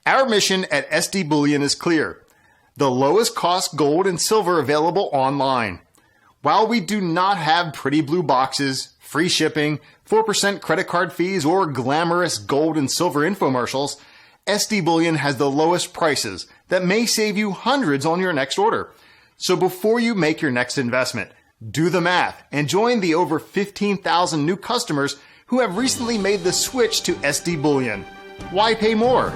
Our mission at SD Bullion is clear: the lowest cost gold and silver available online. While we do not have pretty blue boxes, free shipping, 4% credit card fees, or glamorous gold and silver infomercials, SD Bullion has the lowest prices that may save you hundreds on your next order. So before you make your next investment, do the math and join the over 15,000 new customers who have recently made the switch to SD Bullion. Why pay more?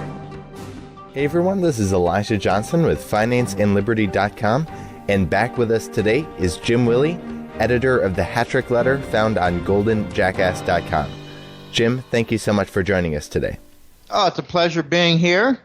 Hey everyone, this is Elijah Johnson with FinanceAndLiberty.com, and back with us today is Jim Willie, editor of the Hattrick Letter found on GoldenJackass.com. Jim, thank you so much for joining us today. Oh, it's a pleasure being here.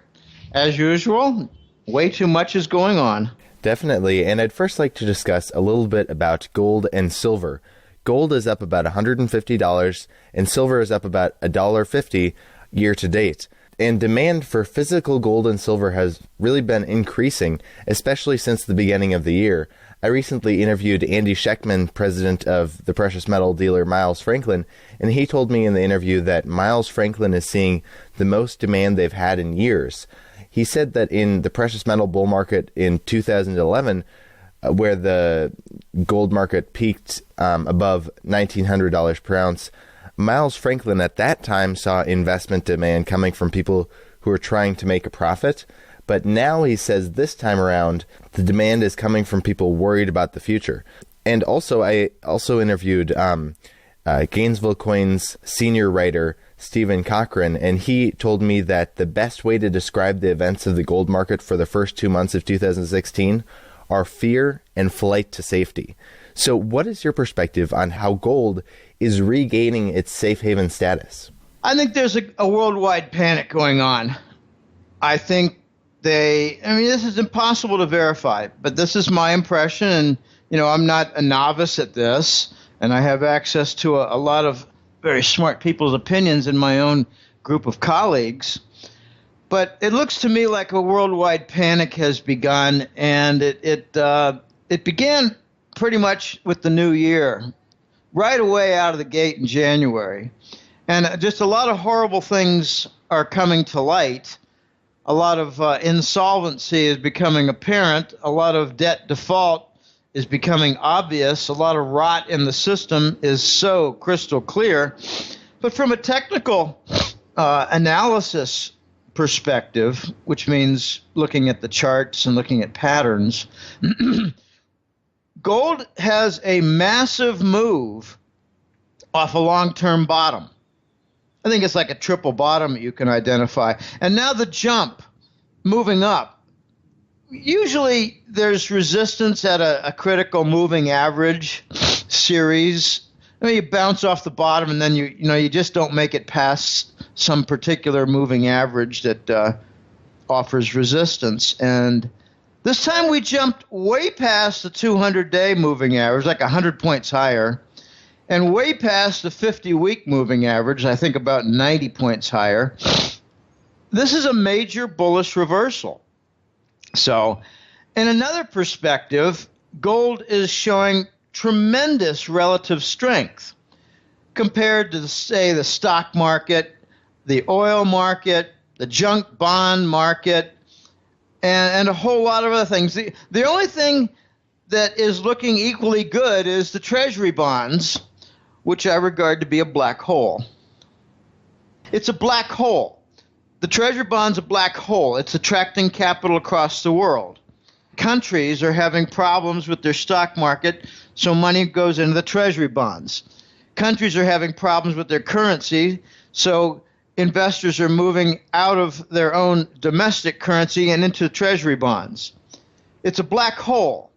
As usual, way too much is going on. Definitely, and I'd first like to discuss a little bit about gold and silver. Gold is up about $150, and silver is up about $1.50 year to date. And demand for physical gold and silver has really been increasing, especially since the beginning of the year. I recently interviewed Andy Schechtman, president of the precious metal dealer Miles Franklin, and he told me in the interview that Miles Franklin is seeing the most demand they've had in years. He said that in the precious metal bull market in 2011, where the gold market peaked above $1,900 per ounce, Miles Franklin at that time saw investment demand coming from people who were trying to make a profit. But now he says this time around, the demand is coming from people worried about the future. And also, I also interviewed Gainesville Coin's senior writer, Stephen Cochran, and he told me that the best way to describe the events of the gold market for the first 2 months of 2016 are fear and flight to safety. So what is your perspective on how gold is regaining its safe haven status? I think there's a worldwide panic going on. I think this is impossible to verify, but this is my impression, and, I'm not a novice at this, and I have access to a lot of very smart people's opinions in my own group of colleagues. But it looks to me like a worldwide panic has begun, and it began pretty much with the new year, right away out of the gate in January. And just a lot of horrible things are coming to light. A lot of insolvency is becoming apparent. A lot of debt default is becoming obvious. A lot of rot in the system is so crystal clear. But from a technical analysis perspective, which means looking at the charts and looking at patterns, gold has a massive move off a long-term bottom. I think it's like a triple bottom you can identify. And now the jump, moving up. Usually there's resistance at a critical moving average series. You bounce off the bottom and then you just don't make it past some particular moving average that offers resistance. And this time we jumped way past the 200-day moving average, like 100 points higher, and way past the 50-week moving average, I think about 90 points higher. This is a major bullish reversal. So, in another perspective, gold is showing tremendous relative strength compared to, say, the stock market, the oil market, the junk bond market, and a whole lot of other things. The only thing that is looking equally good is the treasury bonds, which I regard to be a black hole. It's a black hole. The treasury bond's a black hole. It's attracting capital across the world. Countries are having problems with their stock market, so money goes into the treasury bonds. Countries are having problems with their currency, so investors are moving out of their own domestic currency and into treasury bonds. It's a black hole.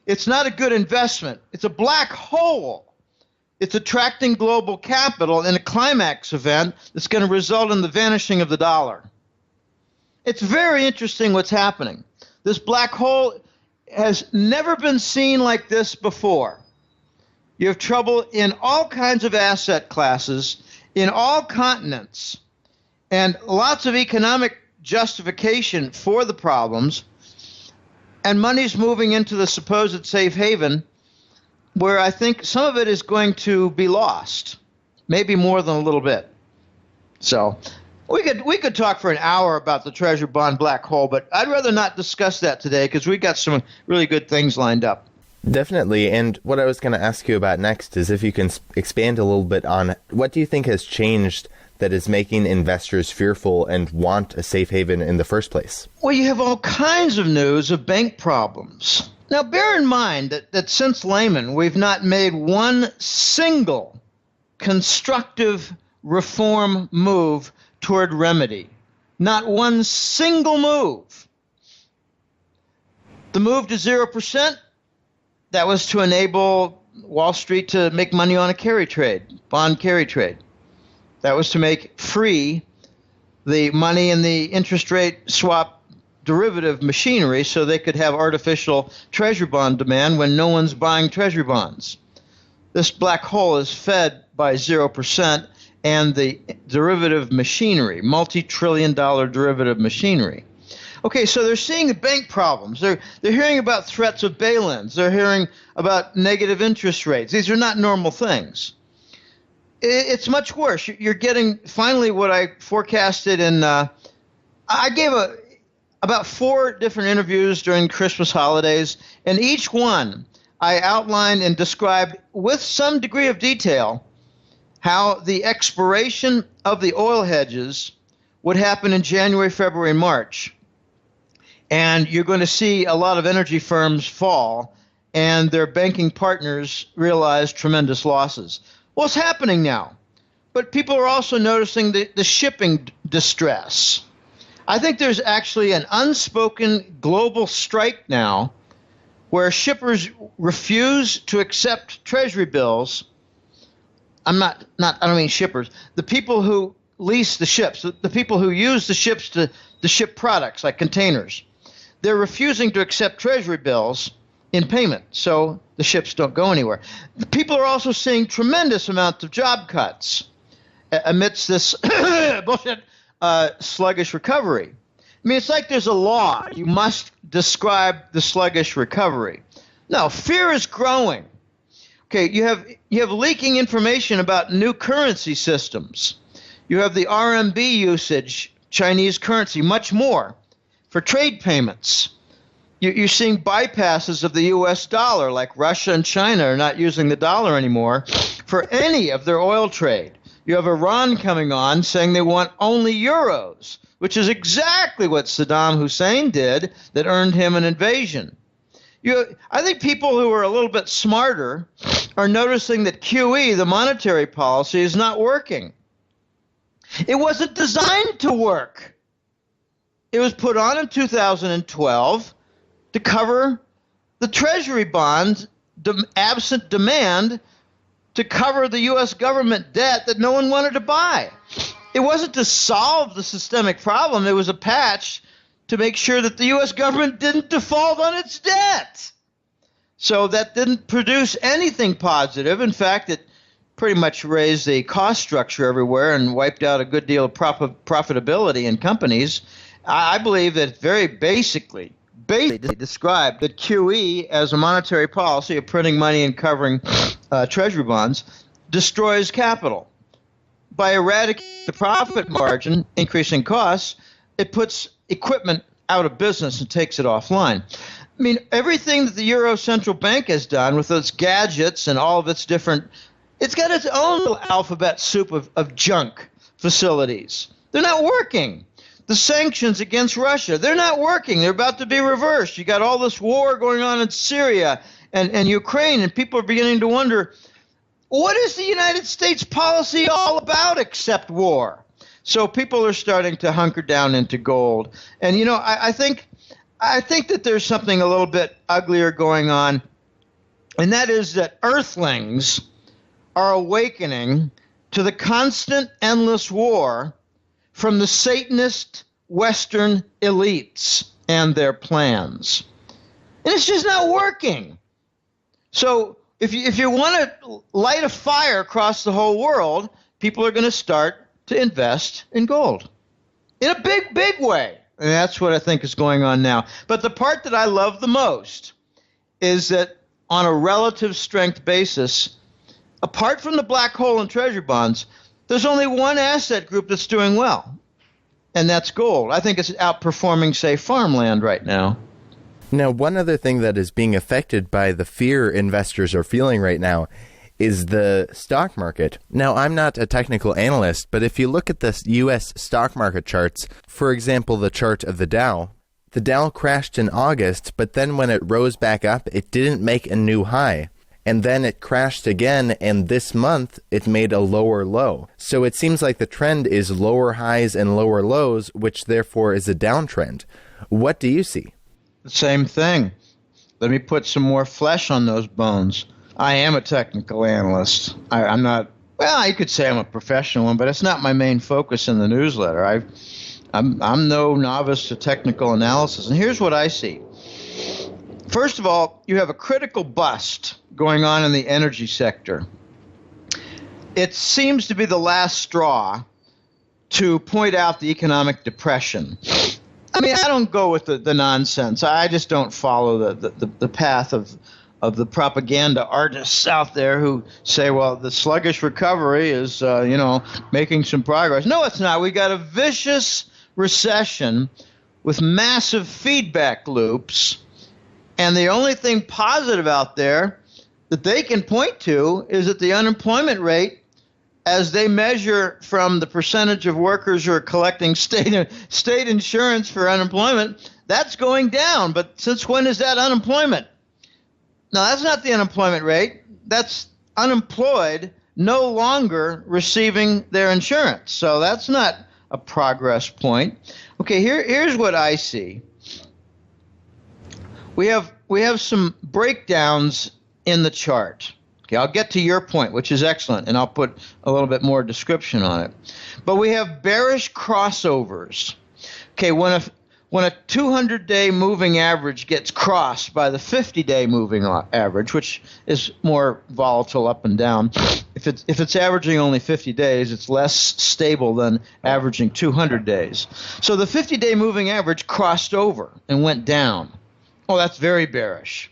It's not a good investment. It's a black hole. It's attracting global capital in a climax event that's going to result in the vanishing of the dollar. It's very interesting what's happening. This black hole has never been seen like this before. You have trouble in all kinds of asset classes, in all continents, and lots of economic justification for the problems, and money's moving into the supposed safe haven, where I think some of it is going to be lost, maybe more than a little bit. So We could talk for an hour about the treasury bond black hole, but I'd rather not discuss that today because we got some really good things lined up. Definitely. And what I was going to ask you about next is if you can expand a little bit on what do you think has changed that is making investors fearful and want a safe haven in the first place? Well, you have all kinds of news of bank problems. Now, bear in mind that since Lehman, we've not made one single constructive reform move toward remedy. Not one single move. The move to 0%, that was to enable Wall Street to make money on a carry trade, bond carry trade. That was to make free the money in the interest rate swap derivative machinery so they could have artificial treasury bond demand when no one's buying treasury bonds. This black hole is fed by 0% and the derivative machinery, multi-trillion-dollar derivative machinery. Okay, so they're seeing the bank problems. They're hearing about threats of bail-ins. They're hearing about negative interest rates. These are not normal things. It's much worse. You're getting finally what I forecasted in. I gave about 4 different interviews during Christmas holidays, and each one I outlined and described with some degree of detail how the expiration of the oil hedges would happen in January, February, March. And you're going to see a lot of energy firms fall and their banking partners realize tremendous losses. Well, it's happening now. But people are also noticing the shipping distress. I think there's actually an unspoken global strike now where shippers refuse to accept treasury bills. I don't mean shippers. The people who lease the ships, the people who use the ships to ship products like containers, they're refusing to accept treasury bills in payment, so the ships don't go anywhere. People are also seeing tremendous amounts of job cuts amidst this bullshit sluggish recovery. I mean, it's like there's a law. You must describe the sluggish recovery. No, fear is growing. Okay, you have leaking information about new currency systems. You have the RMB usage, Chinese currency, much more for trade payments. You're seeing bypasses of the U.S. dollar, like Russia and China are not using the dollar anymore for any of their oil trade. You have Iran coming on saying they want only euros, which is exactly what Saddam Hussein did that earned him an invasion. I think people who are a little bit smarter are noticing that QE, the monetary policy, is not working. It wasn't designed to work. It was put on in 2012 to cover the treasury bonds, absent demand, to cover the U.S. government debt that no one wanted to buy. It wasn't to solve the systemic problem. It was a patch to make sure that the U.S. government didn't default on its debt. So that didn't produce anything positive. In fact, it pretty much raised the cost structure everywhere and wiped out a good deal of profitability in companies. I believe that very basically described that QE as a monetary policy of printing money and covering treasury bonds destroys capital. By eradicating the profit margin, increasing costs, it puts equipment out of business and takes it offline. I mean, everything that the Euro Central Bank has done with its gadgets and all of its different, it's got its own little alphabet soup of junk facilities. They're not working. The sanctions against Russia, they're not working. They're about to be reversed. You got all this war going on in Syria and Ukraine, and people are beginning to wonder, what is the United States policy all about except war? So people are starting to hunker down into gold. And, you know, I think that there's something a little bit uglier going on, and that is that earthlings are awakening to the constant, endless war from the Satanist Western elites and their plans. And it's just not working. So if you want to light a fire across the whole world, people are going to start to invest in gold in a big, big way. And that's what I think is going on now. But the part that I love the most is that on a relative strength basis, apart from the black hole and treasury bonds, there's only one asset group that's doing well, and that's gold. I think it's outperforming, say, farmland right now. Now, one other thing that is being affected by the fear investors are feeling right now is the stock market. Now, I'm not a technical analyst, but if you look at the U.S. stock market charts, for example, the chart of the Dow crashed in August, but then when it rose back up, it didn't make a new high. And then it crashed again, and this month it made a lower low. So it seems like the trend is lower highs and lower lows, which therefore is a downtrend. What do you see? The same thing. Let me put some more flesh on those bones. I am a technical analyst. I'm not, well, you could say I'm a professional one, but it's not my main focus in the newsletter. I'm no novice to technical analysis. And here's what I see. First of all, you have a critical bust going on in the energy sector. It seems to be the last straw to point out the economic depression. I mean, I don't go with the nonsense. I just don't follow the path of the propaganda artists out there who say, well, the sluggish recovery is, making some progress. No, it's not. We got a vicious recession with massive feedback loops. And the only thing positive out there that they can point to is that the unemployment rate, as they measure from the percentage of workers who are collecting state insurance for unemployment, that's going down. But since when is that unemployment? No, that's not the unemployment rate. That's unemployed no longer receiving their insurance. So that's not a progress point. Okay, here's what I see. We have some breakdowns in the chart. Okay, I'll get to your point, which is excellent, and I'll put a little bit more description on it. But we have bearish crossovers. Okay, when a 200-day moving average gets crossed by the 50-day moving average, which is more volatile up and down, if it's averaging only 50 days, it's less stable than averaging 200 days. So the 50-day moving average crossed over and went down. Oh, that's very bearish.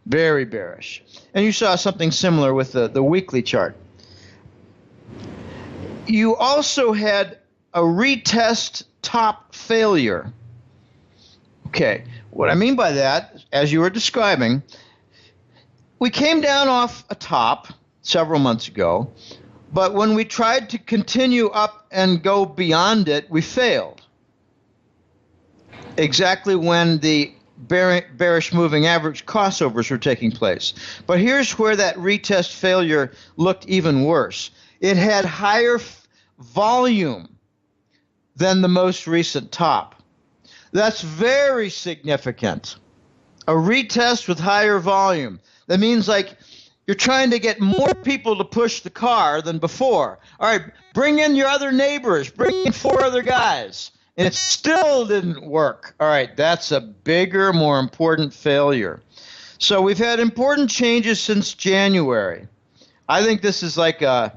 Very bearish. And you saw something similar with the weekly chart. You also had a retest top failure. Okay, what I mean by that, as you were describing, we came down off a top several months ago, but when we tried to continue up and go beyond it, we failed. Exactly when the bearish moving average crossovers were taking place. But here's where that retest failure looked even worse. It had higher volume than the most recent top. That's very significant. A retest with higher volume. That means like you're trying to get more people to push the car than before. All right, bring in your other neighbors. Bring in 4 other guys. And it still didn't work. All right, that's a bigger, more important failure. So we've had important changes since January. I think this is like a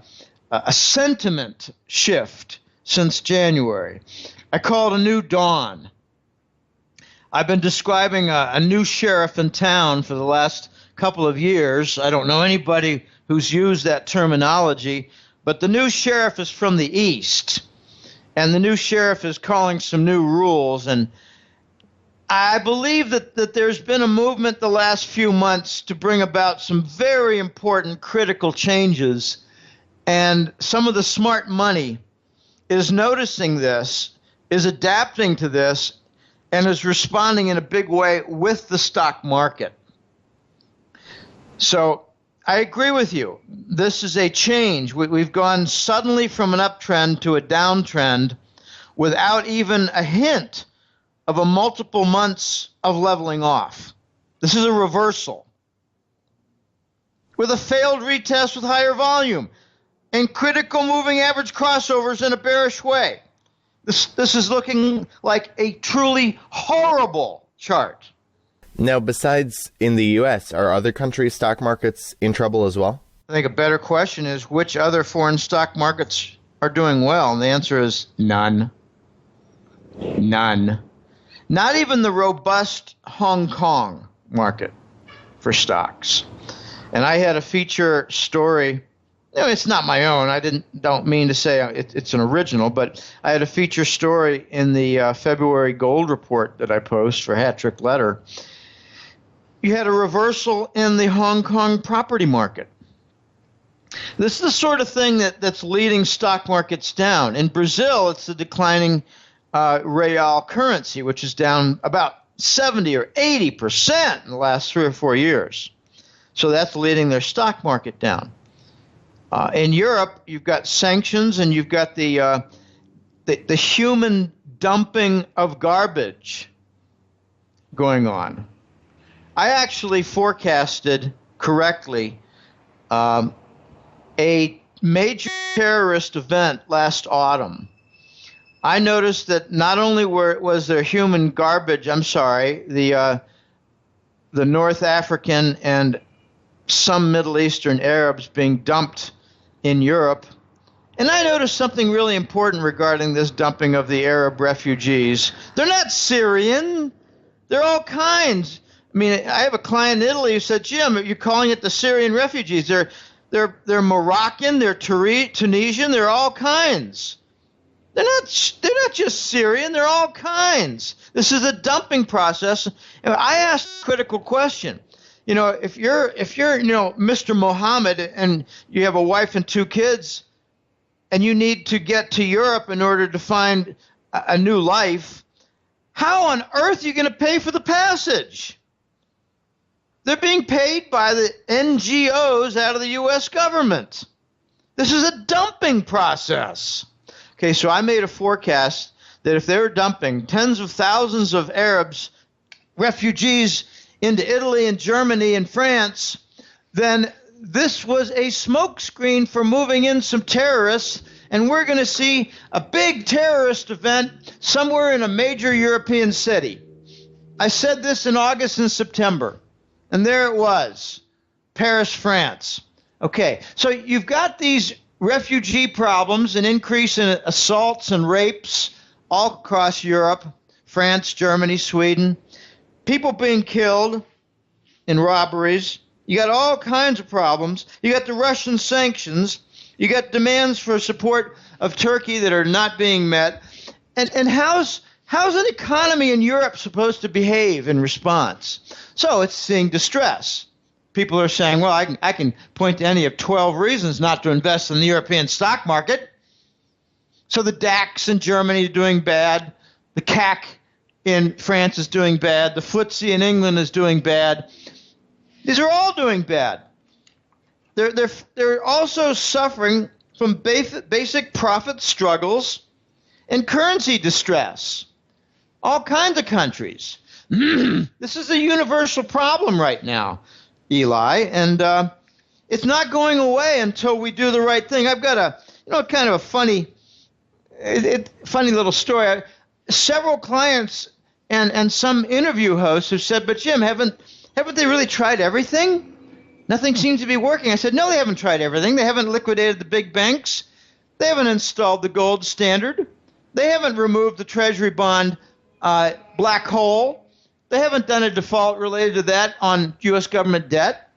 sentiment shift since January. I call it a new dawn. I've been describing a new sheriff in town for the last couple of years. I don't know anybody who's used that terminology, but the new sheriff is from the East. And the new sheriff is calling some new rules. And I believe that there's been a movement the last few months to bring about some very important critical changes. And some of the smart money is noticing this, is adapting to this, and is responding in a big way with the stock market. So I agree with you. This is a change. We've gone suddenly from an uptrend to a downtrend without even a hint of a multiple months of leveling off. This is a reversal with a failed retest with higher volume and critical moving average crossovers in a bearish way. This is looking like a truly horrible chart. Now, besides in the U.S., are other countries' stock markets in trouble as well? I think a better question is which other foreign stock markets are doing well? And the answer is none. None. Not even the robust Hong Kong market for stocks. And I had a feature story it's not my own. Don't mean to say it's an original, but I had a feature story in the February gold report that I post for Hat Trick Letter. You had a reversal in the Hong Kong property market. This is the sort of thing that's leading stock markets down. In Brazil, it's the declining real currency, which is down about 70 or 80% in the last 3 or 4 years. So that's leading their stock market down. In Europe, you've got sanctions and you've got the human dumping of garbage going on. I actually forecasted correctly a major terrorist event last autumn. I noticed that not only was there human garbage, the North African and some Middle Eastern Arabs being dumped in Europe. And I noticed something really important regarding this dumping of the Arab refugees. They're not Syrian. They're all kinds. I mean, I have a client in Italy who said, Jim, you're calling it the Syrian refugees. They're Moroccan, they're Tunisian, they're all kinds. They're not just Syrian, they're all kinds. This is a dumping process. And I asked a critical question. If you're Mr. Mohammed and you have a wife and 2 kids and you need to get to Europe in order to find a new life, how on earth are you going to pay for the passage? They're being paid by the NGOs out of the U.S. government. This is a dumping process. Okay, so I made a forecast that if they were dumping tens of thousands of Arabs, refugees, into Italy and Germany and France, then this was a smokescreen for moving in some terrorists, and we're going to see a big terrorist event somewhere in a major European city. I said this in August and September, and there it was, Paris, France. Okay, so you've got these refugee problems, an increase in assaults and rapes all across Europe, France, Germany, Sweden. People being killed in robberies. You got all kinds of problems. You got the Russian sanctions. You got demands for support of Turkey that are not being met. And how's an economy in Europe supposed to behave in response? So it's seeing distress. People are saying, well, I can point to any of 12 reasons not to invest in the European stock market. So the DAX in Germany is doing bad. The CAC in France is doing bad. The FTSE in England is doing bad. These are all doing bad. They're also suffering from basic profit struggles and currency distress. All kinds of countries. This is a universal problem right now, Eli, and it's not going away until we do the right thing. I've got a kind of a funny little story. Several clients and some interview hosts have said, but Jim, haven't they really tried everything? Nothing seems to be working. I said, no, they haven't tried everything. They haven't liquidated the big banks. They haven't installed the gold standard. They haven't removed the treasury bond black hole. They haven't done a default related to that on U.S. government debt.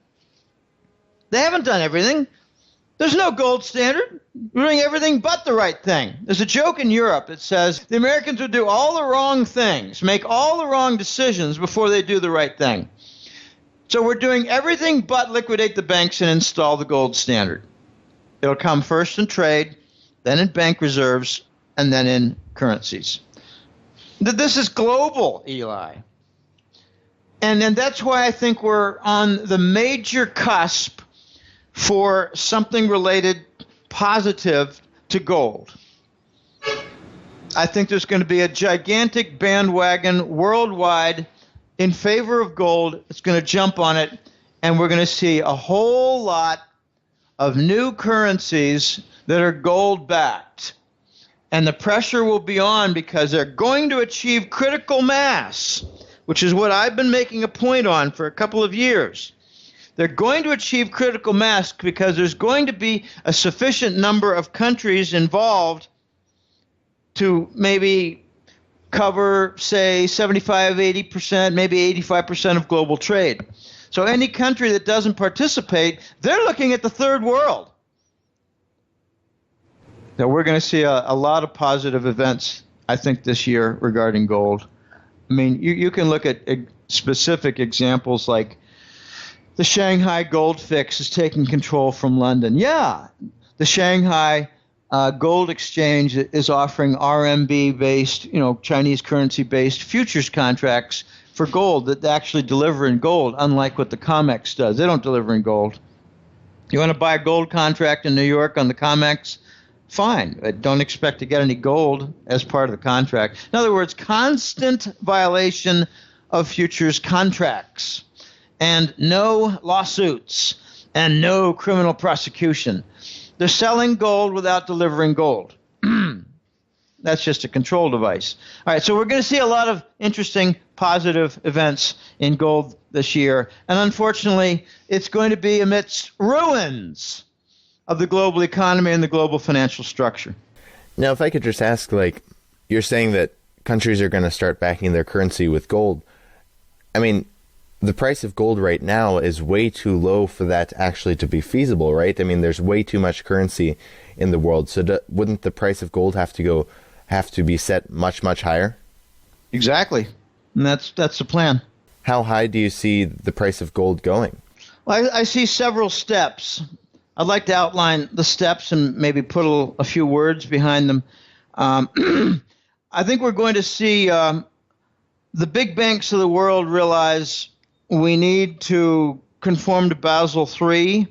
They haven't done everything. There's no gold standard. We're doing everything but the right thing. There's a joke in Europe that says the Americans would do all the wrong things, make all the wrong decisions before they do the right thing. So we're doing everything but liquidate the banks and install the gold standard. It'll come first in trade, then in bank reserves, and then in currencies. This is global, Eli. And that's why I think we're on the major cusp for something related positive to gold. I think there's going to be a gigantic bandwagon worldwide in favor of gold. It's going to jump on it, and we're going to see a whole lot of new currencies that are gold-backed. And the pressure will be on because they're going to achieve critical mass, which is what I've been making a point on for a couple of years. They're going to achieve critical mass because there's going to be a sufficient number of countries involved to maybe cover, say, 75, 80%, maybe 85% of global trade. So any country that doesn't participate, they're looking at the third world. Now, we're going to see a lot of positive events, I think, this year regarding gold. I mean, you can look at specific examples like the Shanghai gold fix is taking control from London. Yeah, the Shanghai gold exchange is offering RMB-based, Chinese currency-based futures contracts for gold that actually deliver in gold, unlike what the COMEX does. They don't deliver in gold. You want to buy a gold contract in New York on the COMEX? Fine. But don't expect to get any gold as part of the contract. In other words, constant violation of futures contracts and no lawsuits and no criminal prosecution. They're selling gold without delivering gold. That's just a control device. All right, so we're going to see a lot of interesting positive events in gold this year. And unfortunately, it's going to be amidst ruins of the global economy and the global financial structure. Now, if I could just ask, you're saying that countries are going to start backing their currency with gold. I mean, the price of gold right now is way too low for that actually to be feasible, right? I mean, there's way too much currency in the world. So wouldn't the price of gold have to be set much, much higher? Exactly. And that's the plan. How high do you see the price of gold going? Well, I see several steps. I'd like to outline the steps and maybe put a few words behind them. I think we're going to see the big banks of the world realize we need to conform to Basel III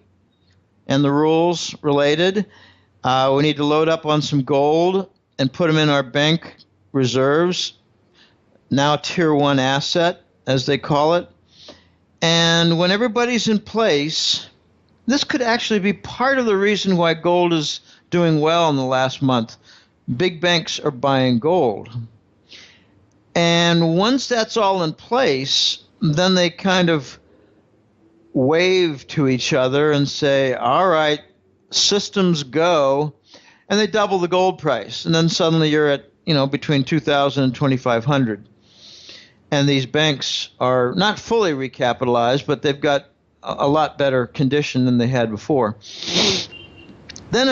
and the rules related. We need to load up on some gold and put them in our bank reserves, now Tier 1 asset, as they call it. And when everybody's in place, this could actually be part of the reason why gold is doing well in the last month. Big banks are buying gold. And once that's all in place, then they kind of wave to each other and say, all right, systems go, and they double the gold price. And then suddenly you're at, between 2,000 and 2,500. And these banks are not fully recapitalized, but they've got a lot better condition than they had before. Then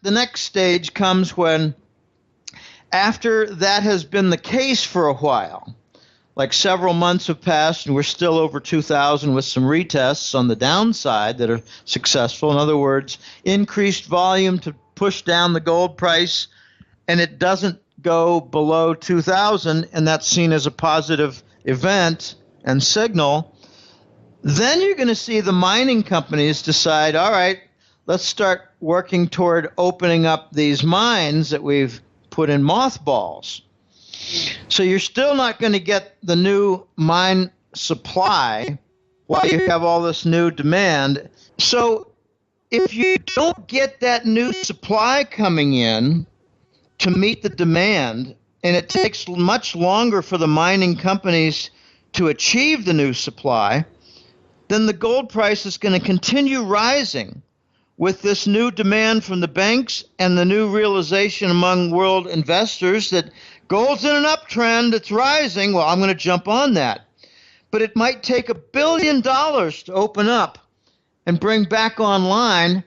the next stage comes when, after that has been the case for a while, like several months have passed and we're still over 2,000 with some retests on the downside that are successful. In other words, increased volume to push down the gold price, and it doesn't go below 2,000, and that's seen as a positive event and signal. Then you're going to see the mining companies decide, all right, let's start working toward opening up these mines that we've put in mothballs. So you're still not going to get the new mine supply while you have all this new demand. So if you don't get that new supply coming in to meet the demand, and it takes much longer for the mining companies to achieve the new supply, then the gold price is going to continue rising with this new demand from the banks and the new realization among world investors that gold's in an uptrend, it's rising. Well, I'm going to jump on that. But it might take $1 billion to open up and bring back online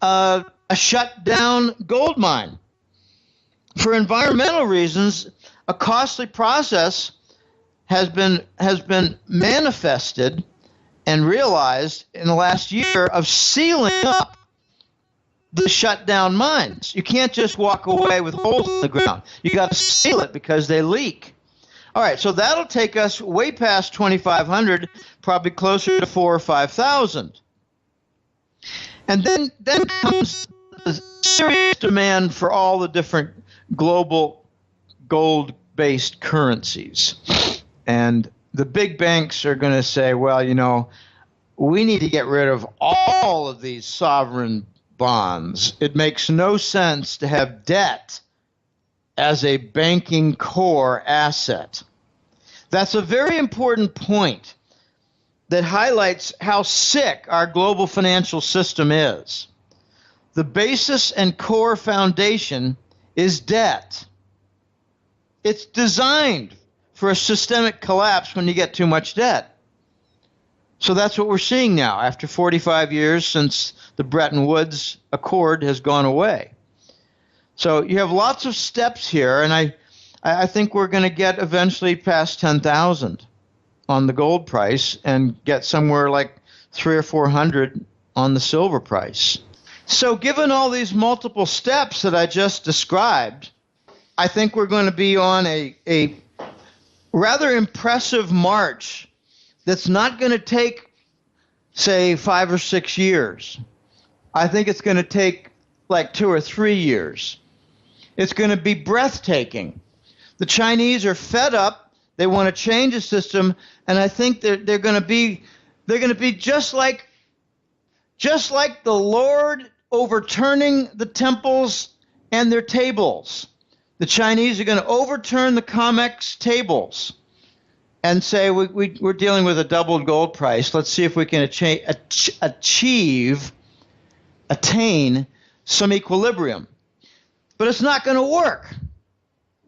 a shut down gold mine. For environmental reasons, a costly process has been manifested and realized in the last year of sealing up the shut down mines. You can't just walk away with holes in the ground. You got to seal it because they leak. All right, so that'll take us way past 2,500, probably closer to 4,000 or 5,000. And then comes the serious demand for all the different global gold-based currencies. And the big banks are going to say, well, we need to get rid of all of these sovereign bonds. It makes no sense to have debt as a banking core asset. That's a very important point that highlights how sick our global financial system is. The basis and core foundation is debt. It's designed for a systemic collapse when you get too much debt. So that's what we're seeing now after 45 years since the Bretton Woods Accord has gone away. So you have lots of steps here, and I think we're going to get eventually past 10,000 on the gold price and get somewhere like 300 or 400 on the silver price. So given all these multiple steps that I just described, I think we're going to be on a rather impressive march that's not going to take, say, 5 or 6 years. I think it's going to take like 2 or 3 years. It's going to be breathtaking. The Chinese are fed up. They want to change the system, and I think they're going to be just like the Lord overturning the temples and their tables. The Chinese are going to overturn the COMEX tables and say we're dealing with a doubled gold price. Let's see if we can attain some equilibrium. But it's not going to work.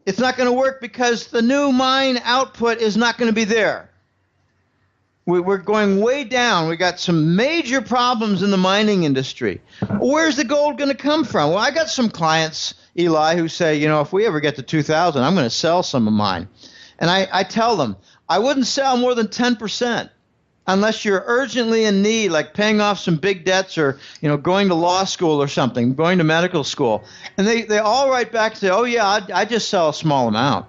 It's not going to work because the new mine output is not going to be there. We're going way down. We got some major problems in the mining industry. Where's the gold going to come from? Well, I got some clients, Eli, who say, if we ever get to 2,000, I'm going to sell some of mine. And I tell them, I wouldn't sell more than 10% unless you're urgently in need, like paying off some big debts or, going to law school or something, going to medical school. And they all write back and say, oh, yeah, I just sell a small amount.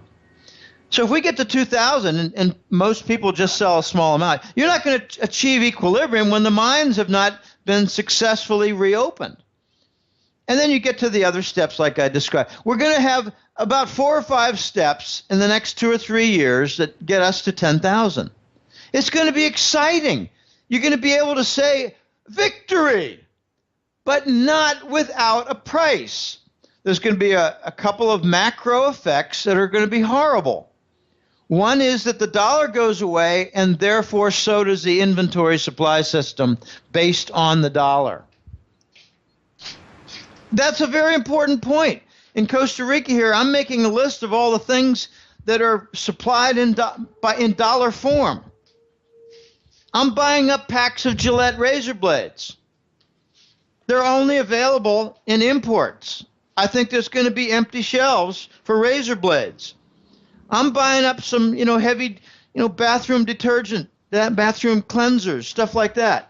So if we get to 2,000 and most people just sell a small amount, you're not going to achieve equilibrium when the mines have not been successfully reopened. And then you get to the other steps like I described. We're going to have about 4 or 5 steps in the next 2 or 3 years that get us to 10,000. It's going to be exciting. You're going to be able to say victory, but not without a price. There's going to be a couple of macro effects that are going to be horrible. One is that the dollar goes away, and therefore so does the inventory supply system based on the dollar. That's a very important point. In Costa Rica here, I'm making a list of all the things that are supplied in dollar form. I'm buying up packs of Gillette razor blades. They're only available in imports. I think there's going to be empty shelves for razor blades. I'm buying up some, heavy, bathroom detergent, bathroom cleansers, stuff like that.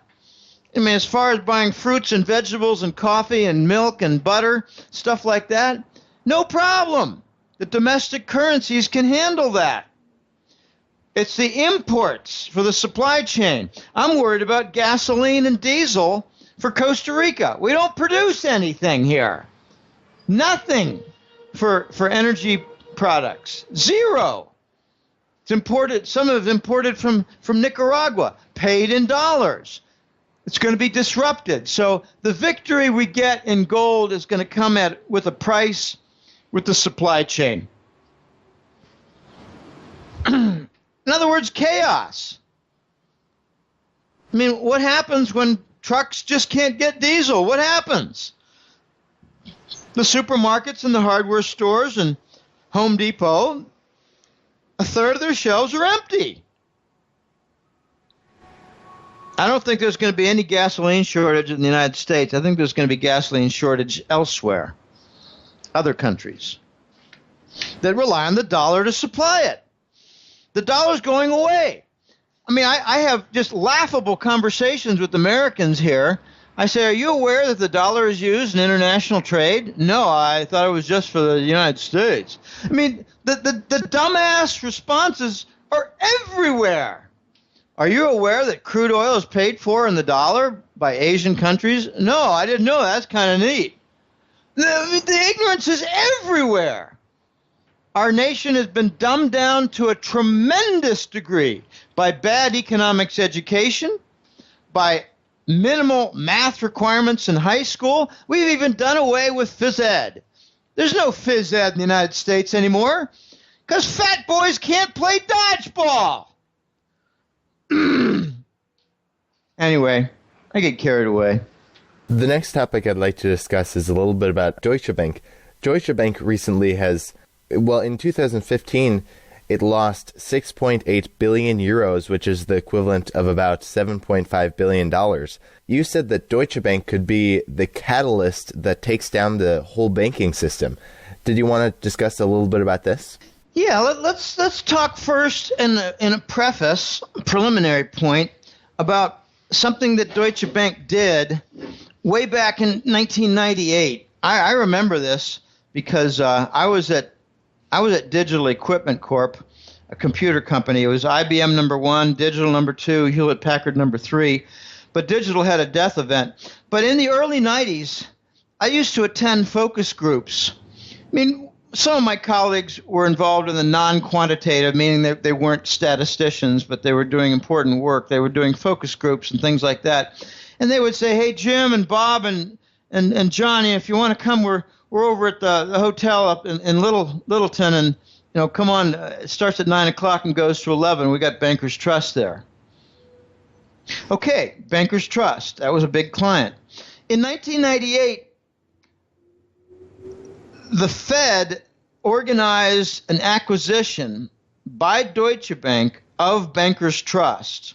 I mean, as far as buying fruits and vegetables and coffee and milk and butter, stuff like that, no problem. The domestic currencies can handle that. It's the imports for the supply chain. I'm worried about gasoline and diesel for Costa Rica. We don't produce anything here. Nothing for energy products. Zero. It's imported. Some of it's imported from Nicaragua, paid in dollars. It's going to be disrupted. So the victory we get in gold is going to come with a price with the supply chain. In other words, chaos. I mean, what happens when trucks just can't get diesel? What happens? The supermarkets and the hardware stores and Home Depot, a third of their shelves are empty. I don't think there's going to be any gasoline shortage in the United States. I think there's going to be gasoline shortage elsewhere, other countries that rely on the dollar to supply it. The dollar's going away. I mean, I have just laughable conversations with Americans here. I say, are you aware that the dollar is used in international trade? No, I thought it was just for the United States. I mean, the dumbass responses are everywhere. Are you aware that crude oil is paid for in the dollar by Asian countries? No, I didn't know. That's kind of neat. The ignorance is everywhere. Our nation has been dumbed down to a tremendous degree by bad economics education, by minimal math requirements in high school. We've even done away with phys ed. There's no phys ed in the United States anymore because fat boys can't play dodgeball. Anyway, I get carried away. The next topic I'd like to discuss is a little bit about Deutsche Bank. Deutsche Bank recently has, in 2015, it lost 6.8 billion euros, which is the equivalent of about $7.5 billion. You said that Deutsche Bank could be the catalyst that takes down the whole banking system. Did you want to discuss a little bit about this? Yeah, let's talk first in a preliminary point, about something that Deutsche Bank did way back in 1998. I remember this because I was at Digital Equipment Corp, a computer company. It was IBM number 1, Digital number 2, Hewlett Packard number 3. But Digital had a death event. But in the early 90s, I used to attend focus groups. I mean, some of my colleagues were involved in the non-quantitative, meaning that they weren't statisticians, but they were doing important work. They were doing focus groups and things like that. And they would say, hey, Jim and Bob and Johnny, if you want to come, we're over at the hotel up in Littleton, and come on. It starts at 9 o'clock and goes to 11. We got Bankers Trust there. Okay, Bankers Trust. That was a big client. In 1998, the Fed organized an acquisition by Deutsche Bank of Bankers Trust.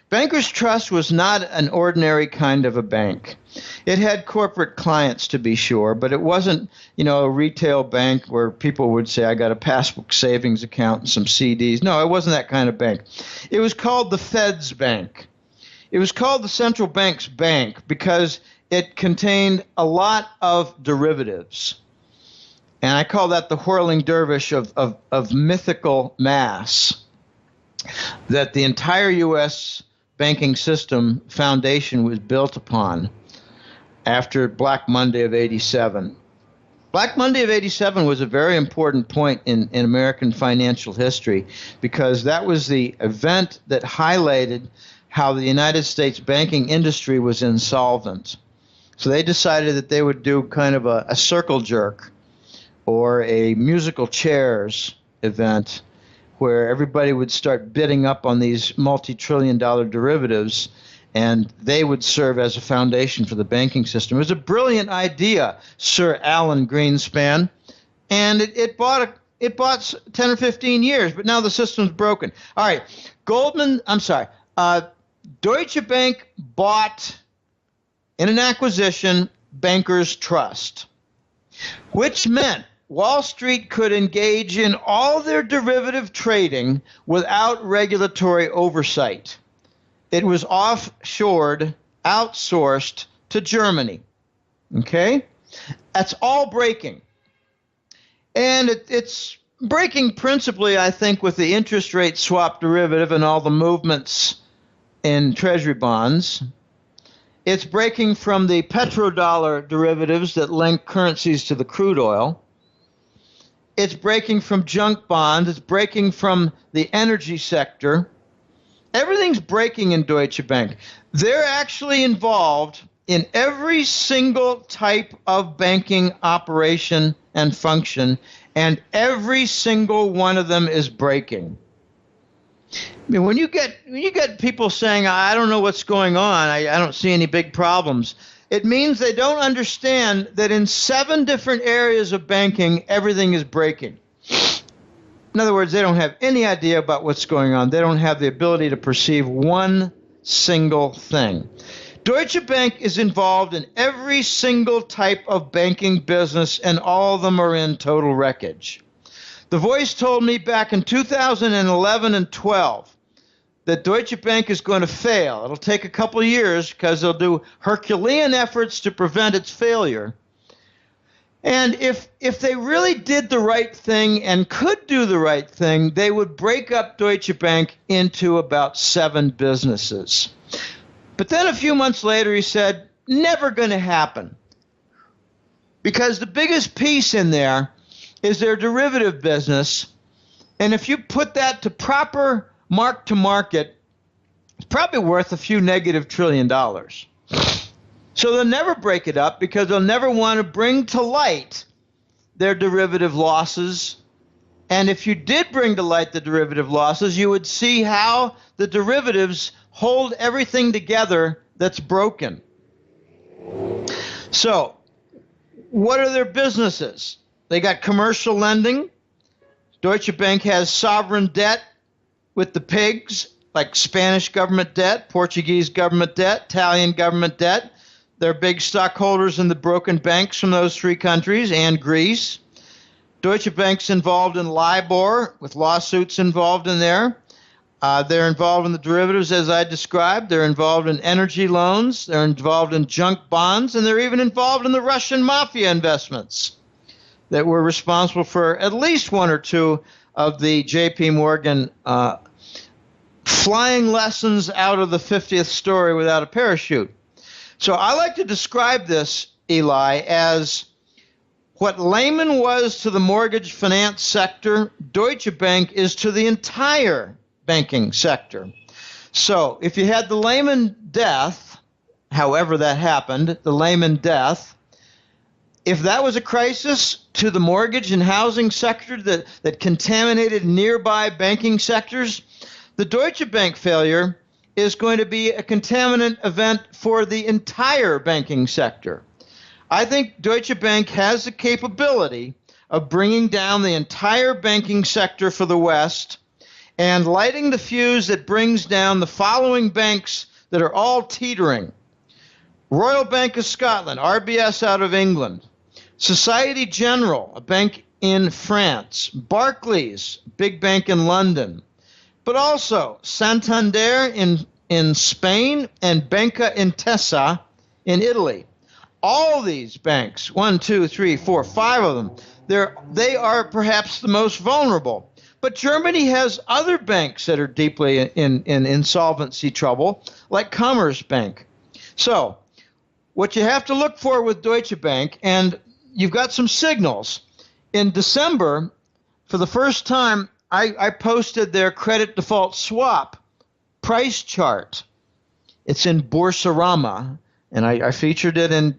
Bankers Trust was not an ordinary kind of a bank. It had corporate clients, to be sure, but it wasn't, a retail bank where people would say, I got a passbook savings account and some CDs. No, it wasn't that kind of bank. It was called the Fed's Bank. It was called the central bank's bank because it contained a lot of derivatives. And I call that the whirling dervish of mythical mass that the entire U.S. banking system foundation was built upon after Black Monday of 87. Black Monday of 87 was a very important point in American financial history because that was the event that highlighted how the United States banking industry was insolvent. So they decided that they would do kind of a circle jerk or a musical chairs event where everybody would start bidding up on these multi-trillion-dollar derivatives, and they would serve as a foundation for the banking system. It was a brilliant idea, Sir Alan Greenspan, and it bought 10 or 15 years, but now the system's broken. All right, Deutsche Bank bought, in an acquisition, Bankers Trust, which meant Wall Street could engage in all their derivative trading without regulatory oversight. It was offshored, outsourced to Germany. Okay? That's all breaking. And it's breaking principally, I think, with the interest rate swap derivative and all the movements in treasury bonds. It's breaking from the petrodollar derivatives that link currencies to the crude oil. It's breaking from junk bonds. It's breaking from the energy sector. Everything's breaking in Deutsche Bank. They're actually involved in every single type of banking operation and function, and every single one of them is breaking. I mean, when you get people saying, I don't know what's going on, I don't see any big problems, it means they don't understand that in 7 different areas of banking, everything is breaking. In other words, they don't have any idea about what's going on. They don't have the ability to perceive one single thing. Deutsche Bank is involved in every single type of banking business, and all of them are in total wreckage. The Voice told me back in 2011 and 12 that Deutsche Bank is going to fail. It'll take a couple of years because they'll do Herculean efforts to prevent its failure. And if they really did the right thing and could do the right thing, they would break up Deutsche Bank into about 7 businesses. But then a few months later, he said, never going to happen. Because the biggest piece in there is their derivative business. And if you put that to proper mark to market, it's probably worth a few negative $1 trillion. So they'll never break it up because they'll never want to bring to light their derivative losses. And if you did bring to light the derivative losses, you would see how the derivatives hold everything together that's broken. So, what are their businesses? They got commercial lending, Deutsche Bank has sovereign debt with the pigs, like Spanish government debt, Portuguese government debt, Italian government debt. They're big stockholders in the broken banks from those three countries and Greece. Deutsche Bank's involved in LIBOR with lawsuits involved in there. They're involved in the derivatives, as I described. They're involved in energy loans. They're involved in junk bonds. And they're even involved in the Russian mafia investments that were responsible for at least one or two of the J.P. Morgan flying lessons out of the 50th story without a parachute. So I like to describe this, Eli, as what Lehman was to the mortgage finance sector, Deutsche Bank is to the entire banking sector. So if you had the Lehman death, however that happened, the Lehman death, if that was a crisis to the mortgage and housing sector that contaminated nearby banking sectors, the Deutsche Bank failure is going to be a contaminant event for the entire banking sector. I think Deutsche Bank has the capability of bringing down the entire banking sector for the West and lighting the fuse that brings down the following banks that are all teetering. Royal Bank of Scotland, RBS out of England. Societe Generale, a bank in France. Barclays, big bank in London. But also Santander in Spain and Banca Intesa in Italy. All these banks, 1, 2, 3, 4, 5 of them, they are perhaps the most vulnerable. But Germany has other banks that are deeply in insolvency trouble, like Commerzbank. So what you have to look for with Deutsche Bank, and you've got some signals. In December, for the first time, I posted their credit default swap price chart. It's in Boursorama, and I featured it in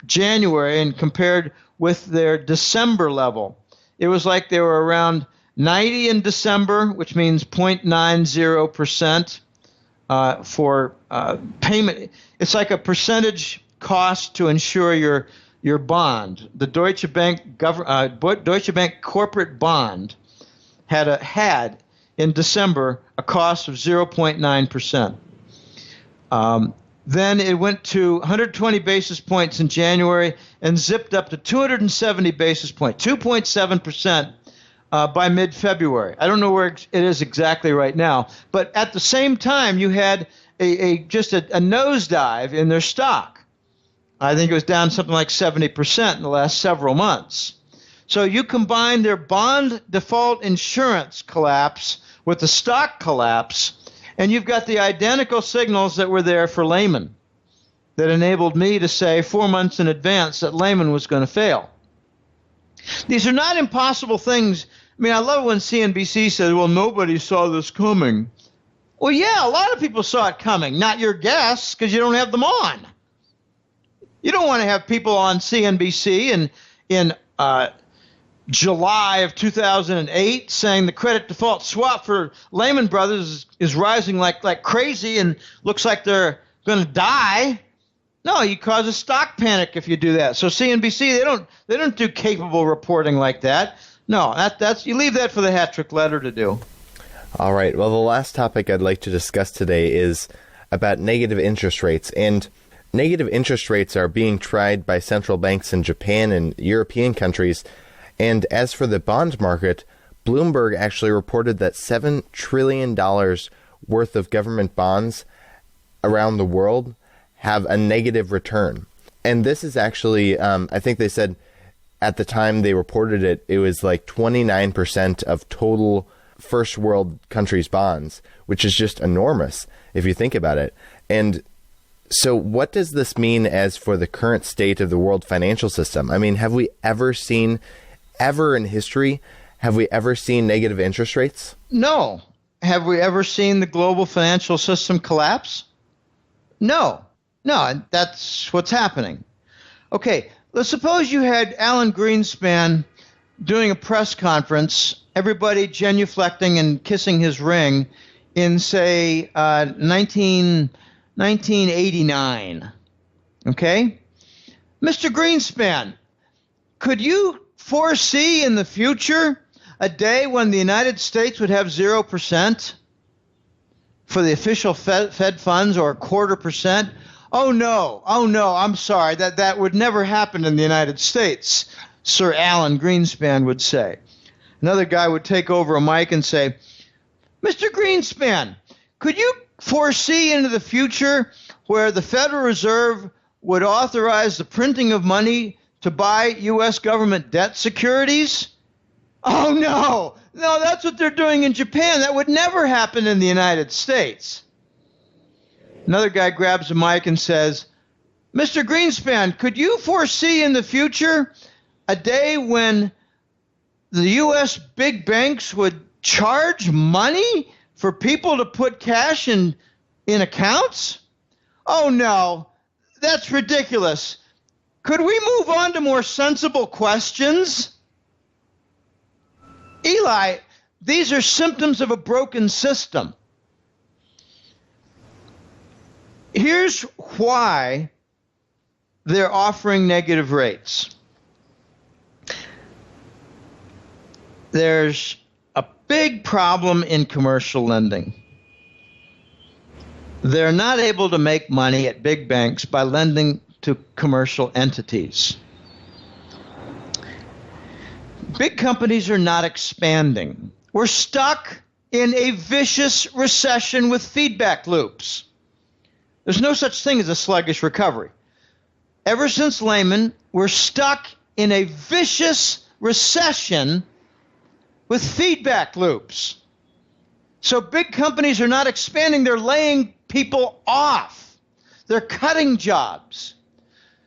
January and compared with their December level. It was like they were around 90 in December, which means 0.90% for payment. It's like a percentage cost to insure your bond. The Deutsche Bank Deutsche Bank corporate bond had in December a cost of 0.9%. Then it went to 120 basis points in January and zipped up to 270 basis points, 2.7% by mid-February. I don't know where it is exactly right now, but at the same time, you had just a nosedive in their stock. I think it was down something like 70% in the last several months. So you combine their bond default insurance collapse with the stock collapse, and you've got the identical signals that were there for Lehman that enabled me to say 4 months in advance that Lehman was going to fail. These are not impossible things. I mean, I love when CNBC says, well, nobody saw this coming. Well, yeah, a lot of people saw it coming. Not your guests, because you don't have them on. You don't want to have people on CNBC in July of 2008 saying the credit default swap for Lehman Brothers is rising like crazy and looks like they're going to die. No, you cause a stock panic if you do that. So CNBC, they don't do capable reporting like that. No, that's you leave that for the hat trick letter to do. All right. Well, the last topic I'd like to discuss today is about negative interest rates. And negative interest rates are being tried by central banks in Japan and European countries. And as for the bond market, Bloomberg actually reported that $7 trillion worth of government bonds around the world have a negative return. And this is actually, I think they said at the time they reported it, it was like 29% of total first world countries' bonds, which is just enormous if you think about it. And so what does this mean as for the current state of the world financial system? I mean, have we ever seen in history, have we ever seen negative interest rates? No. Have we ever seen the global financial system collapse? No. No, and that's what's happening. Okay, let's suppose you had Alan Greenspan doing a press conference, everybody genuflecting and kissing his ring in, say, 1989. Okay? Mr. Greenspan, could you foresee in the future a day when the United States would have 0% for the official Fed funds, or 0.25%? Oh no, I'm sorry, that would never happen in the United States, Sir Alan Greenspan would say. Another guy would take over a mic and say, Mr. Greenspan, could you foresee into the future where the Federal Reserve would authorize the printing of money to buy U.S. government debt securities? Oh no, that's what they're doing in Japan. That would never happen in the United States. Another guy grabs a mic and says, Mr. Greenspan, could you foresee in the future a day when the U.S. big banks would charge money for people to put cash in accounts? Oh no, that's ridiculous. Could we move on to more sensible questions? Eli, these are symptoms of a broken system. Here's why they're offering negative rates. There's a big problem in commercial lending. They're not able to make money at big banks by lending to commercial entities. Big companies are not expanding. We're stuck in a vicious recession with feedback loops. There's no such thing as a sluggish recovery. Ever since Lehman, we're stuck in a vicious recession with feedback loops. So big companies are not expanding. They're laying people off. They're cutting jobs.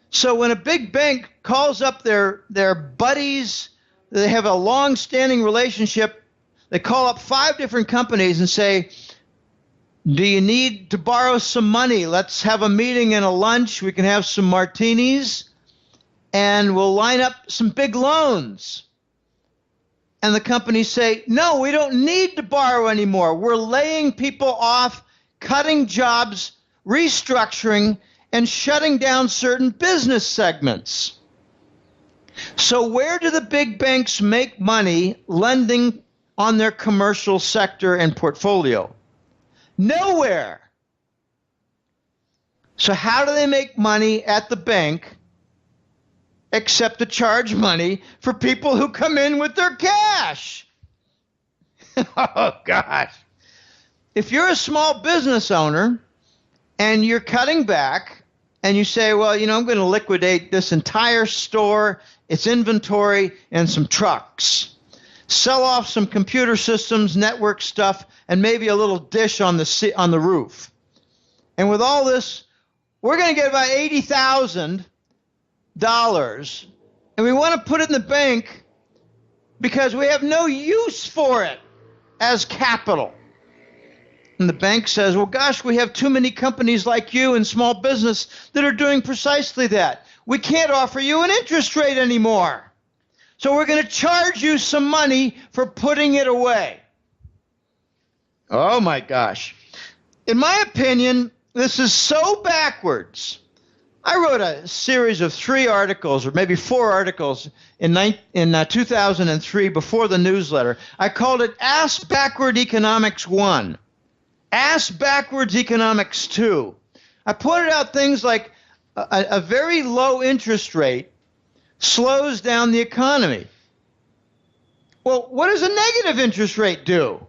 So when a big bank calls up their buddies, they have a long-standing relationship, they call up 5 different companies and say, do you need to borrow some money? Let's have a meeting and a lunch. We can have some martinis, and we'll line up some big loans. And the companies say, no, we don't need to borrow anymore. We're laying people off, cutting jobs, restructuring, and shutting down certain business segments. So where do the big banks make money lending on their commercial sector and portfolio? Nowhere. So how do they make money at the bank except to charge money for people who come in with their cash? Oh, gosh. If you're a small business owner and you're cutting back and you say, well, I'm going to liquidate this entire store, its inventory, and some trucks. Sell off some computer systems, network stuff, and maybe a little dish on the roof. And with all this, we're going to get about $80,000, and we want to put it in the bank because we have no use for it as capital. And the bank says, well, gosh, we have too many companies like you in small business that are doing precisely that. We can't offer you an interest rate anymore. So we're going to charge you some money for putting it away. Oh, my gosh. In my opinion, this is so backwards. I wrote a series of 3 articles, or maybe 4 articles, in 2003 before the newsletter. I called it Ask Backward Economics 1, Ask Backwards Economics 2. I pointed out things like a very low interest rate slows down the economy. Well, what does a negative interest rate do?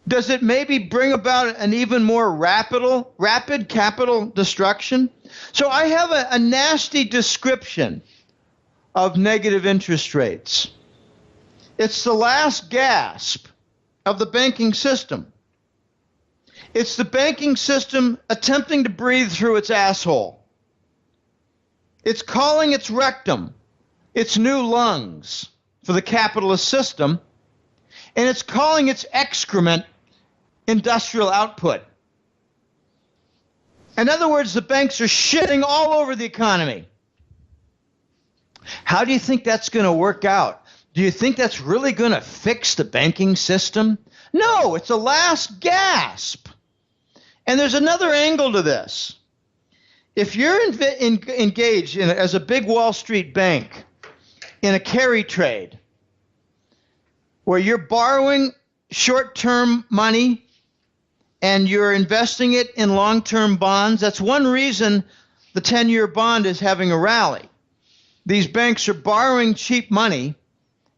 Does it maybe bring about an even more rapid capital destruction? So I have a nasty description of negative interest rates. It's the last gasp of the banking system. It's the banking system attempting to breathe through its asshole. It's calling its rectum its new lungs for the capitalist system, and it's calling its excrement industrial output. In other words, the banks are shitting all over the economy. How do you think that's going to work out? Do you think that's really going to fix the banking system? No, it's a last gasp. And there's another angle to this. If you're engaged as a big Wall Street bank in a carry trade, where you're borrowing short-term money and you're investing it in long-term bonds. That's one reason the 10-year bond is having a rally. These banks are borrowing cheap money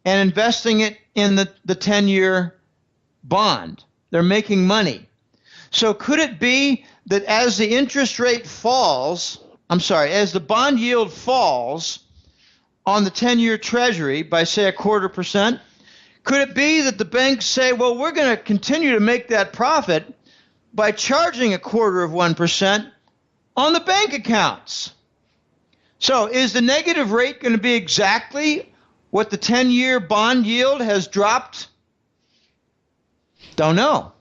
and investing it in the 10-year bond. They're making money. So could it be that as the interest rate falls, as the bond yield falls on the 10-year Treasury by, say, 0.25%, could it be that the banks say, well, we're going to continue to make that profit by charging 0.25% on the bank accounts? So is the negative rate going to be exactly what the 10-year bond yield has dropped? Don't know.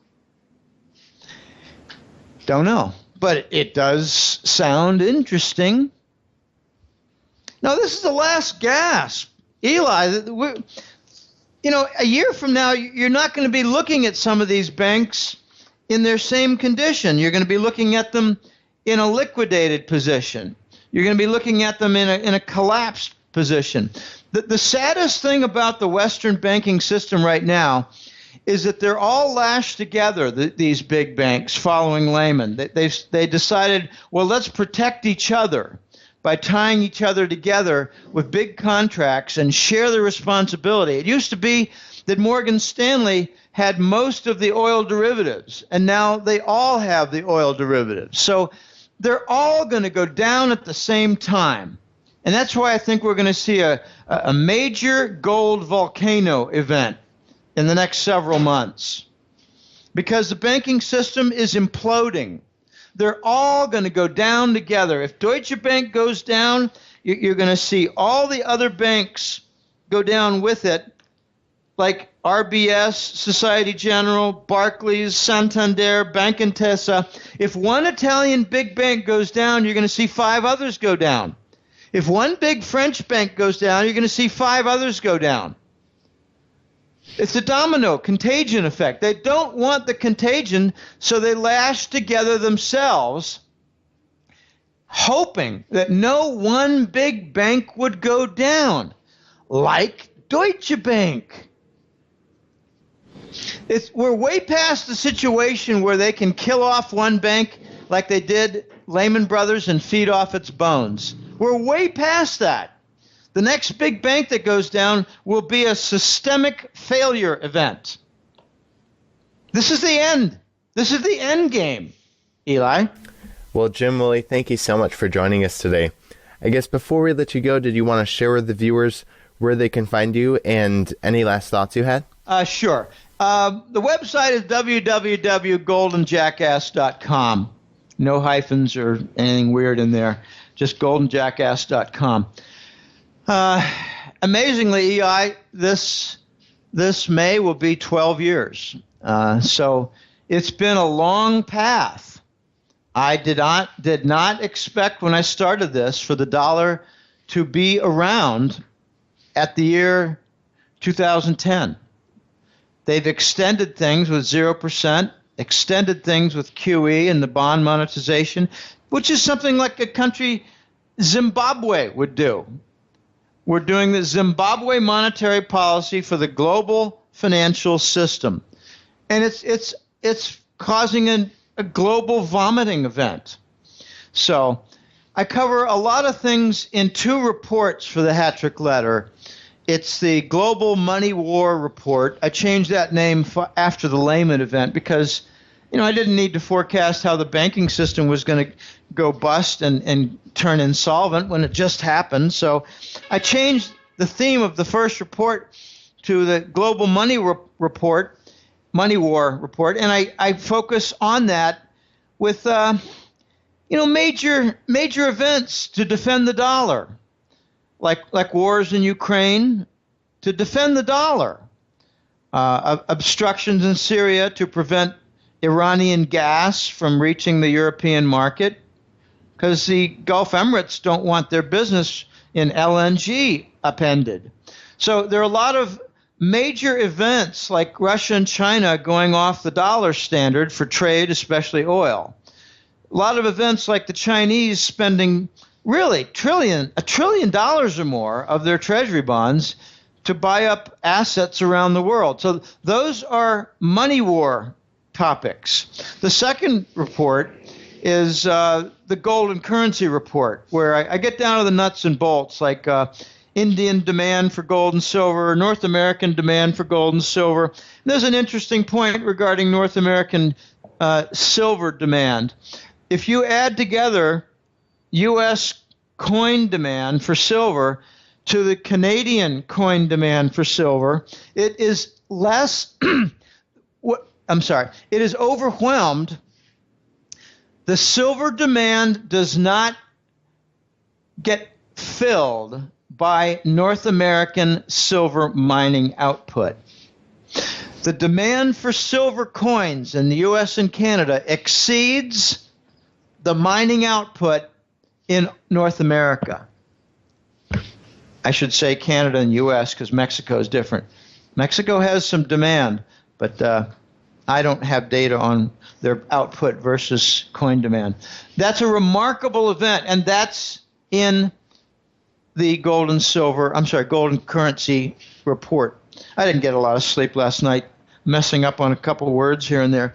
But it does sound interesting. Now, this is the last gasp. Eli, a year from now, you're not going to be looking at some of these banks in their same condition. You're going to be looking at them in a liquidated position. You're going to be looking at them in a collapsed position. The saddest thing about the Western banking system right now is that they're all lashed together, these big banks, following Lehman. They decided, well, let's protect each other by tying each other together with big contracts and share the responsibility. It used to be that Morgan Stanley had most of the oil derivatives, and now they all have the oil derivatives. So they're all going to go down at the same time. And that's why I think we're going to see a major gold volcano event in the next several months, because the banking system is imploding. They're all going to go down together. If Deutsche Bank goes down, you're going to see all the other banks go down with it, like RBS, Societe Generale, Barclays, Santander, Bank Intesa. If one Italian big bank goes down, you're going to see 5 others go down. If one big French bank goes down, you're going to see 5 others go down. It's a domino contagion effect. They don't want the contagion, so they lash together themselves, hoping that no one big bank would go down, like Deutsche Bank. We're way past the situation where they can kill off one bank like they did Lehman Brothers and feed off its bones. We're way past that. The next big bank that goes down will be a systemic failure event. This is the end. This is the end game, Eli. Well, Jim, Willie, thank you so much for joining us today. I guess before we let you go, did you want to share with the viewers where they can find you and any last thoughts you had? Sure. The website is www.goldenjackass.com. No hyphens or anything weird in there. Just goldenjackass.com. Amazingly, Eli, this May will be 12 years. So it's been a long path. I did not expect when I started this for the dollar to be around at the year 2010. They've extended things with 0%, extended things with QE and the bond monetization, which is something like a country Zimbabwe would do. We're doing the Zimbabwe monetary policy for the global financial system. And it's causing a global vomiting event. So I cover a lot of things in 2 reports for the Hattrick Letter. It's the Global Money War Report. I changed that name after the Lehman event because, I didn't need to forecast how the banking system was going to go bust and turn insolvent when it just happened. So I changed the theme of the first report to the Global Money Report, Money War Report, and I focus on that with major events to defend the dollar, like wars in Ukraine to defend the dollar, obstructions in Syria to prevent Iranian gas from reaching the European market, because the Gulf Emirates don't want their business in LNG upended. So there are a lot of major events like Russia and China going off the dollar standard for trade, especially oil. A lot of events like the Chinese spending really $1 trillion or more of their treasury bonds to buy up assets around the world. So those are money war topics. The second report is the gold and currency report, where I get down to the nuts and bolts, like Indian demand for gold and silver, North American demand for gold and silver. And there's an interesting point regarding North American silver demand. If you add together U.S. coin demand for silver to the Canadian coin demand for silver, it is less, it is overwhelmed. The silver demand does not get filled by North American silver mining output. The demand for silver coins in the U.S. and Canada exceeds the mining output in North America. I should say Canada and U.S. because Mexico is different. Mexico has some demand, but I don't have data on their output versus coin demand. That's a remarkable event, and that's in the gold and currency report. I didn't get a lot of sleep last night, messing up on a couple words here and there.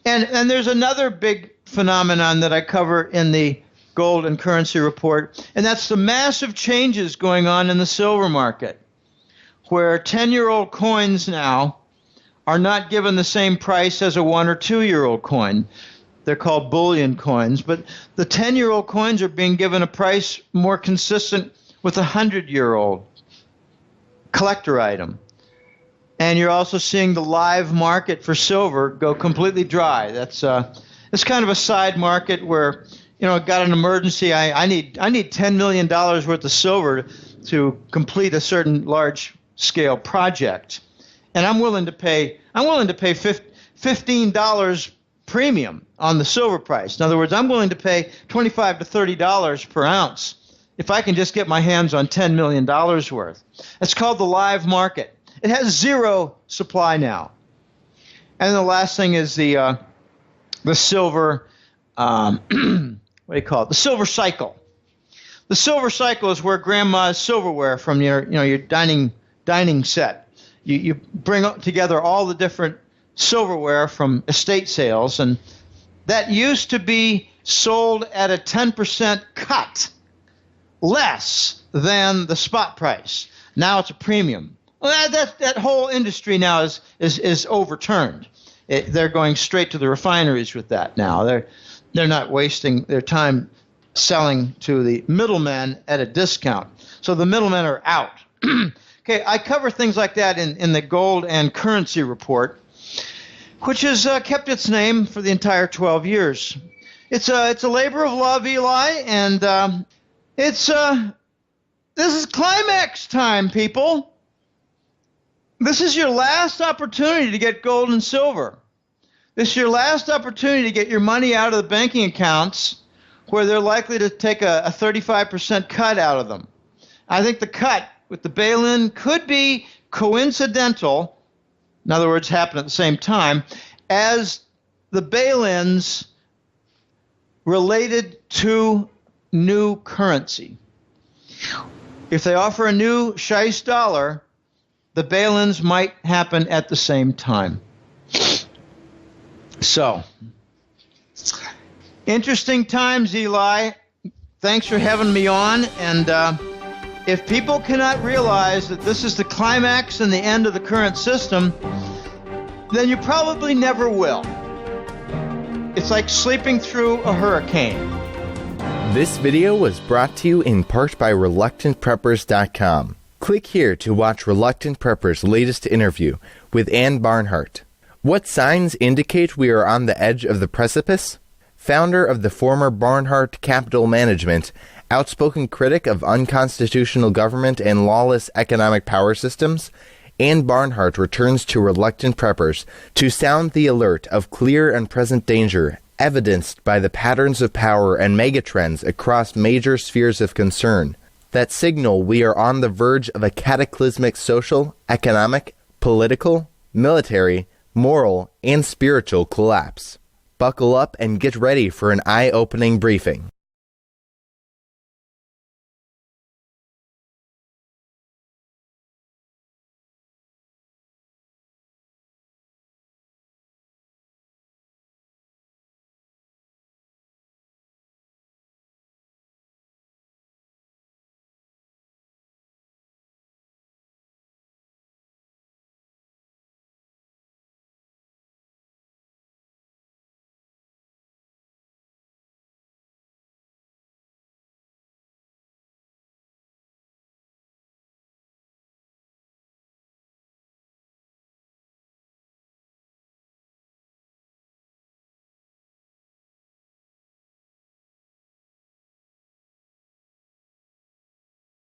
And there's another big phenomenon that I cover in the gold and currency report, and that's the massive changes going on in the silver market, where 10-year-old coins now are not given the same price as a 1 or 2-year-old coin. They're called bullion coins, but the 10-year-old coins are being given a price more consistent with a 100-year-old collector item. And you're also seeing the live market for silver go completely dry. That's it's kind of a side market where, got an emergency. I need $10 million worth of silver to complete a certain large scale project. And I'm willing to pay $15 premium on the silver price. In other words, I'm willing to pay $25 to $30 per ounce if I can just get my hands on $10 million worth. It's called the live market. It has zero supply now. And the last thing is the silver, what do you call it? The silver cycle. The silver cycle is where grandma's silverware from your dining set. You bring together all the different silverware from estate sales, and that used to be sold at a 10% cut, less than the spot price. Now it's a premium. Well, that whole industry now is overturned. They're going straight to the refineries with that now. They're not wasting their time selling to the middlemen at a discount. So the middlemen are out. Okay, I cover things like that in the gold and currency report, which has kept its name for the entire 12 years. It's a labor of love, Eli, and this is climax time, people. This is your last opportunity to get gold and silver. This is your last opportunity to get your money out of the banking accounts where they're likely to take a 35% cut out of them. I think the cut with the bail-in could be coincidental, in other words, happen at the same time, as the bail-ins related to new currency. If they offer a new Scheist dollar, the bail-ins might happen at the same time. So, interesting times, Eli. Thanks for having me on, and if people cannot realize that this is the climax and the end of the current system, then you probably never will. It's like sleeping through a hurricane. This video was brought to you in part by ReluctantPreppers.com. Click here to watch Reluctant Prepper's latest interview with Ann Barnhart. What signs indicate we are on the edge of the precipice? Founder of the former Barnhart Capital Management, outspoken critic of unconstitutional government and lawless economic power systems, Ann Barnhart returns to Reluctant Preppers to sound the alert of clear and present danger evidenced by the patterns of power and megatrends across major spheres of concern that signal we are on the verge of a cataclysmic social, economic, political, military, moral, and spiritual collapse. Buckle up and get ready for an eye-opening briefing.